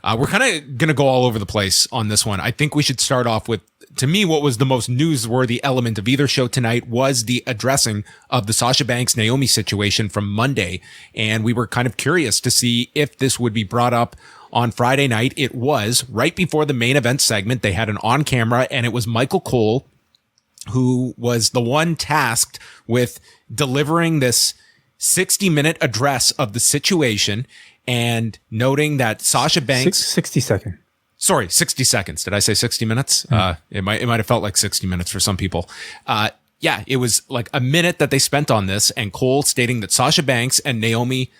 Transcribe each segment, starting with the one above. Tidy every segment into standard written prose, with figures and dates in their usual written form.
We're kind of going to go all over the place on this one. I think we should start off with, to me, what was the most newsworthy element of either show tonight was the addressing of the Sasha Banks Naomi situation from Monday. And we were kind of curious to see if this would be brought up on Friday night. It was right before the main event segment. They had an on camera, and it was Michael Cole who was the one tasked with delivering this 60-minute address of the situation and noting that Sasha Banks... 60 seconds. Sorry, 60 seconds. Did I say 60 minutes? It might have felt like 60 minutes for some people. Yeah, it was like a minute that they spent on this, and Cole stating that Sasha Banks and Naomi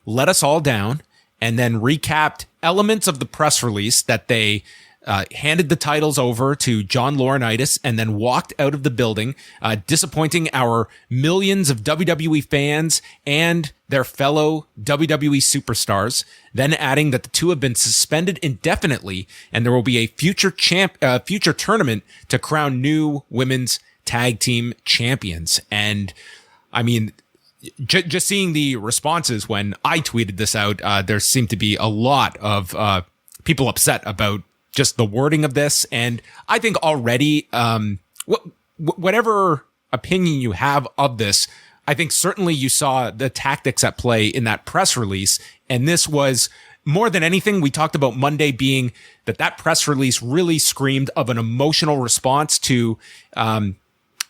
let us all down, and then recapped elements of the press release that they handed the titles over to John Laurinaitis and then walked out of the building, disappointing our millions of WWE fans and their fellow WWE superstars, then adding that the two have been suspended indefinitely and there will be a future tournament to crown new women's tag team champions. And I mean, just seeing the responses when I tweeted this out, there seemed to be a lot of people upset about just the wording of this. And I think already, whatever opinion you have of this, I think certainly you saw the tactics at play in that press release. And this was more than anything, we talked about Monday being that press release really screamed of an emotional response to,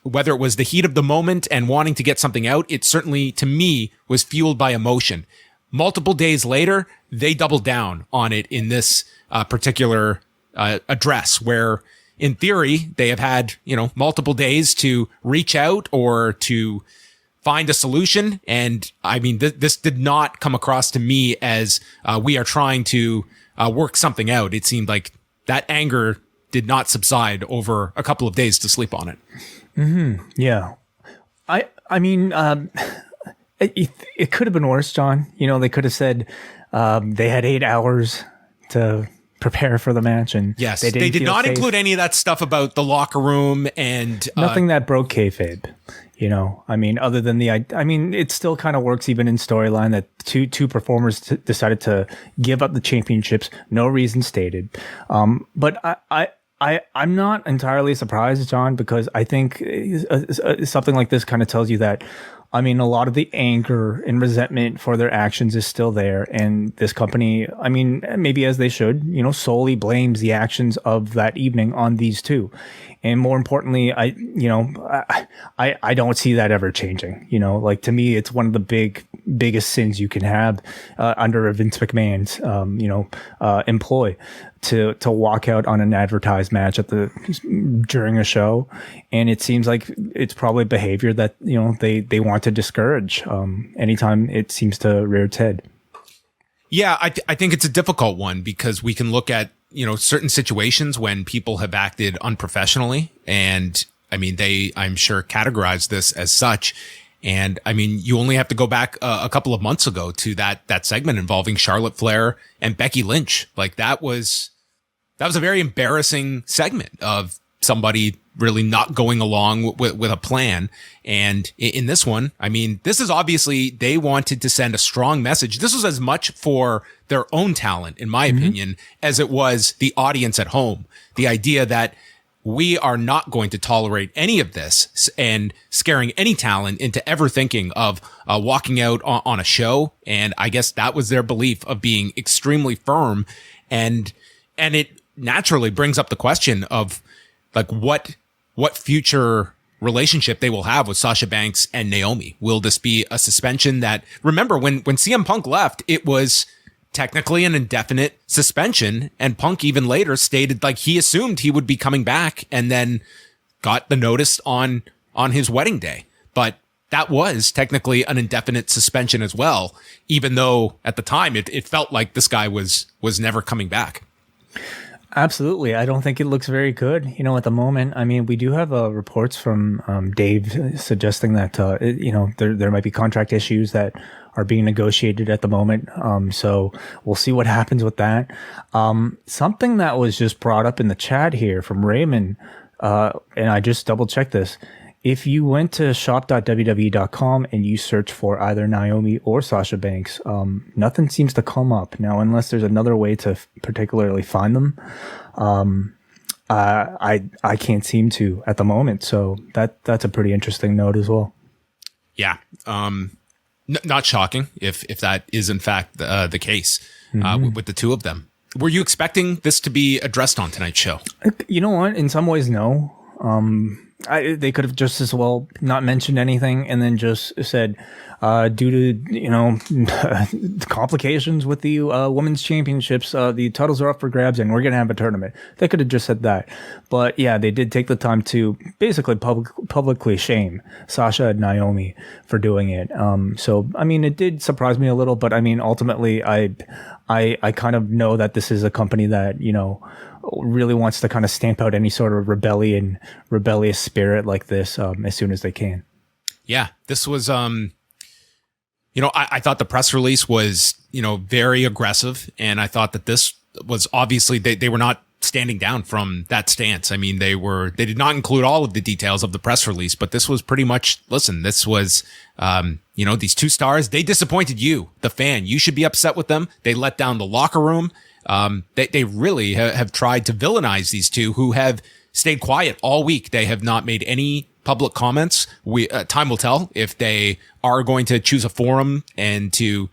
whether it was the heat of the moment and wanting to get something out. It certainly, to me, was fueled by emotion. Multiple days later, they doubled down on it in this particular address, where in theory they have had, multiple days to reach out or to find a solution. And I mean, this did not come across to me as we are trying to work something out. It seemed like that anger did not subside over a couple of days to sleep on it. Mm-hmm. Yeah. I mean, it could have been worse, John. They could have said they had 8 hours to prepare for the match, and yes, they did not include any of that stuff about the locker room and nothing that broke kayfabe. I mean, other than it still kind of works even in storyline that two performers decided to give up the championships, no reason stated. But I'm not entirely surprised, John, because I think something like this kind of tells you that, I mean, a lot of the anger and resentment for their actions is still there. And this company, I mean, maybe as they should, solely blames the actions of that evening on these two. And more importantly, I don't see that ever changing. Like, to me, it's one of the biggest sins you can have under Vince McMahon's, employ to walk out on an advertised match during a show. And it seems like it's probably behavior that, they want to discourage anytime it seems to rear its head. Yeah, I think it's a difficult one because we can look at, certain situations when people have acted unprofessionally. And I mean, I'm sure, categorize this as such. And I mean, you only have to go back a couple of months ago to that segment involving Charlotte Flair and Becky Lynch. Like, that was a very embarrassing segment of somebody really not going along with a plan. And in this one, I mean, this is obviously, they wanted to send a strong message. This was as much for their own talent, in my opinion, as it was the audience at home. The idea that we are not going to tolerate any of this and scaring any talent into ever thinking of walking out on a show. And I guess that was their belief of being extremely firm. And it naturally brings up the question of, like, what future relationship they will have with Sasha Banks and Naomi. Will this be a suspension that, remember, when CM Punk left, it was technically an indefinite suspension, and Punk even later stated like he assumed he would be coming back and then got the notice on his wedding day. But that was technically an indefinite suspension as well, even though at the time it felt like this guy was never coming back. Absolutely. I don't think it looks very good, at the moment. I mean, we do have reports from Dave suggesting that, there might be contract issues that are being negotiated at the moment. So we'll see what happens with that. Something that was just brought up in the chat here from Raymond, and I just double checked this, if you went to shop.wwe.com and you search for either Naomi or Sasha Banks, nothing seems to come up. Now, unless there's another way to particularly find them, I can't seem to at the moment. So that's a pretty interesting note as well. Yeah. Not shocking if that is in fact the case with the two of them. Were you expecting this to be addressed on tonight's show? You know what? In some ways, no. They could have just as well not mentioned anything and then just said, due to, complications with the women's championships, the titles are up for grabs and we're going to have a tournament. They could have just said that. But yeah, they did take the time to basically publicly shame Sasha and Naomi for doing it. So, I mean, it did surprise me a little, but I mean, ultimately, I kind of know that this is a company that, really wants to kind of stamp out any sort of rebellious spirit like this as soon as they can. Yeah, this was, I thought the press release was, very aggressive. And I thought that this was obviously, they were not standing down from that stance. I mean, they did not include all of the details of the press release, but this was pretty much, this was, these two stars, they disappointed you, the fan. You should be upset with them. They let down the locker room. They really have tried to villainize these two who have stayed quiet all week. They have not made any public comments. Time will tell if they are going to choose a forum and to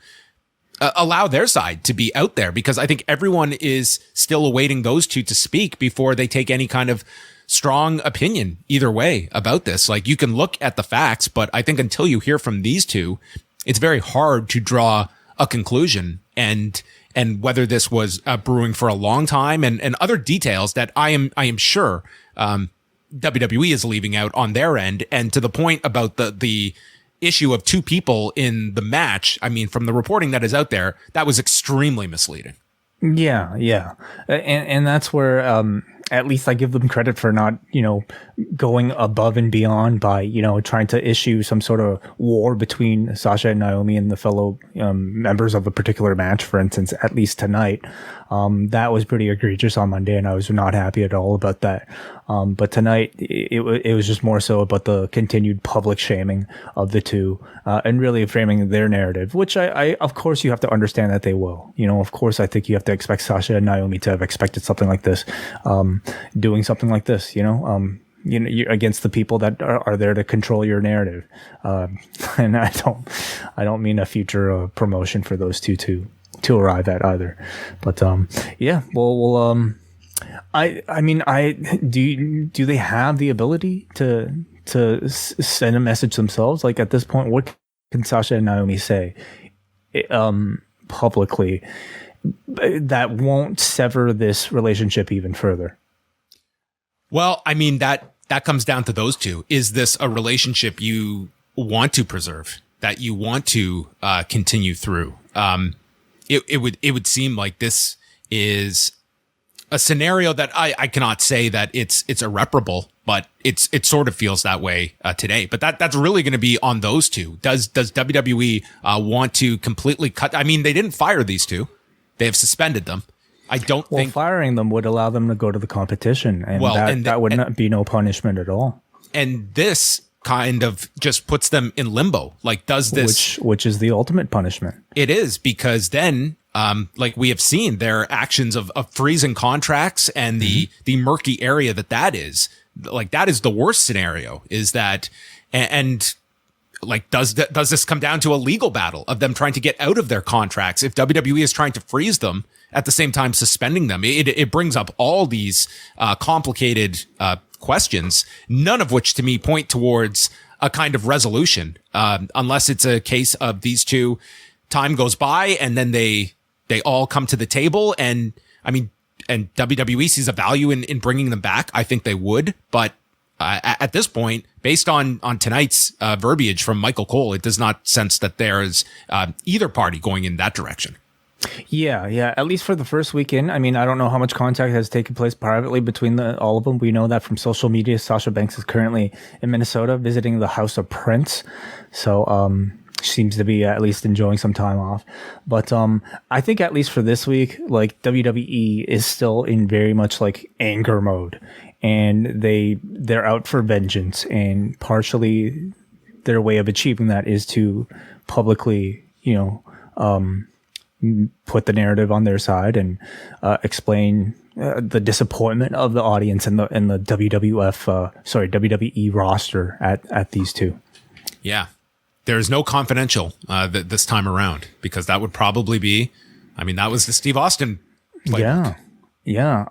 allow their side to be out there, because I think everyone is still awaiting those two to speak before they take any kind of strong opinion either way about this. Like, you can look at the facts, but I think until you hear from these two, it's very hard to draw a conclusion and whether this was brewing for a long time and other details that I am sure WWE is leaving out on their end. And to the point about the issue of two people in the match, I mean, from the reporting that is out there, that was extremely misleading. Yeah. And that's where at least I give them credit for not, going above and beyond by, trying to issue some sort of war between Sasha and Naomi and the fellow members of a particular match, for instance, at least tonight. That was pretty egregious on Monday, and I was not happy at all about that. But tonight, it was just more so about the continued public shaming of the two, and really framing their narrative, which I of course, you have to understand that they will. Of course, I think you have to expect Sasha and Naomi to have expected something like this, doing something like this, you're against the people that are there to control your narrative. And I don't mean a future promotion for those two to arrive at either. But yeah, well, I mean, do they have the ability to send a message themselves? Like, at this point, what can Sasha and Naomi say publicly that won't sever this relationship even further? Well, I mean, that comes down to those two. Is this a relationship you want to preserve, that you want to continue through? It would seem like this is a scenario that I cannot say that it's irreparable, but it sort of feels that way today. But that's really going to be on those two. Does WWE want to completely cut? I mean, they didn't fire these two; they have suspended them. I don't think firing them would allow them to go to the competition, and that would not be no punishment at all. And this kind of just puts them in limbo. Like, does this, which is the ultimate punishment? It is, because then, like we have seen, their actions of freezing contracts and the murky area that is, like, that is the worst scenario. Is that and like, does this come down to a legal battle of them trying to get out of their contracts if WWE is trying to freeze them at the same time suspending them? It brings up all these complicated questions, none of which to me point towards a kind of resolution, unless it's a case of these two, time goes by and then they all come to the table. And I mean, and WWE sees a value in bringing them back. I think they would, but at this point, based on tonight's verbiage from Michael Cole, it does not sense that there is either party going in that direction. Yeah. At least for the first weekend. I mean, I don't know how much contact has taken place privately between all of them. We know that from social media, Sasha Banks is currently in Minnesota visiting the House of Prince. So, she seems to be at least enjoying some time off. But I think at least for this week, like, WWE is still in very much like anger mode. and they're out for vengeance, and partially their way of achieving that is to publicly, put the narrative on their side and explain the disappointment of the audience and the WWE roster at these two. Yeah, there's no confidential this time around, because that would probably be, that was the Steve Austin playbook. Yeah.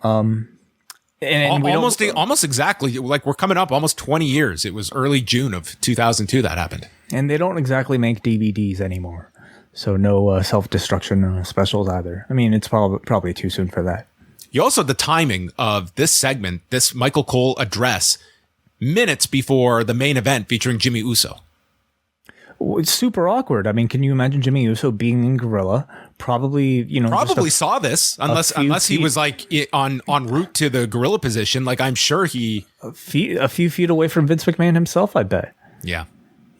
And almost exactly, like, we're coming up almost 20 years. It was early June of 2002 that happened. And they don't exactly make DVDs anymore, so no self-destruction specials either. It's probably too soon for that. You also, the timing of this segment, this Michael Cole address, minutes before the main event featuring Jimmy Uso. It's super awkward. Can you imagine Jimmy Uso being in Gorilla? Probably saw this, unless he was like en route to the Gorilla position. Like, I'm sure he a few feet away from Vince McMahon himself, I bet.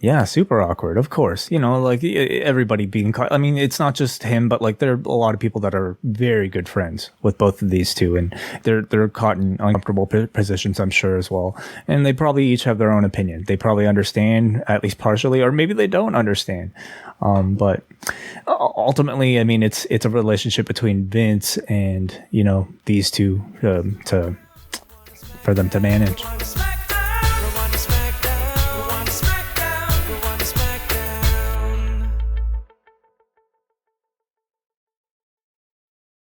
Yeah, super awkward, of course. Like, everybody being caught. It's not just him, but like, there are a lot of people that are very good friends with both of these two, and they're caught in uncomfortable positions, I'm sure, as well. And they probably each have their own opinion. They probably understand, at least partially, or maybe they don't understand. But ultimately, it's a relationship between Vince and these two for them to manage.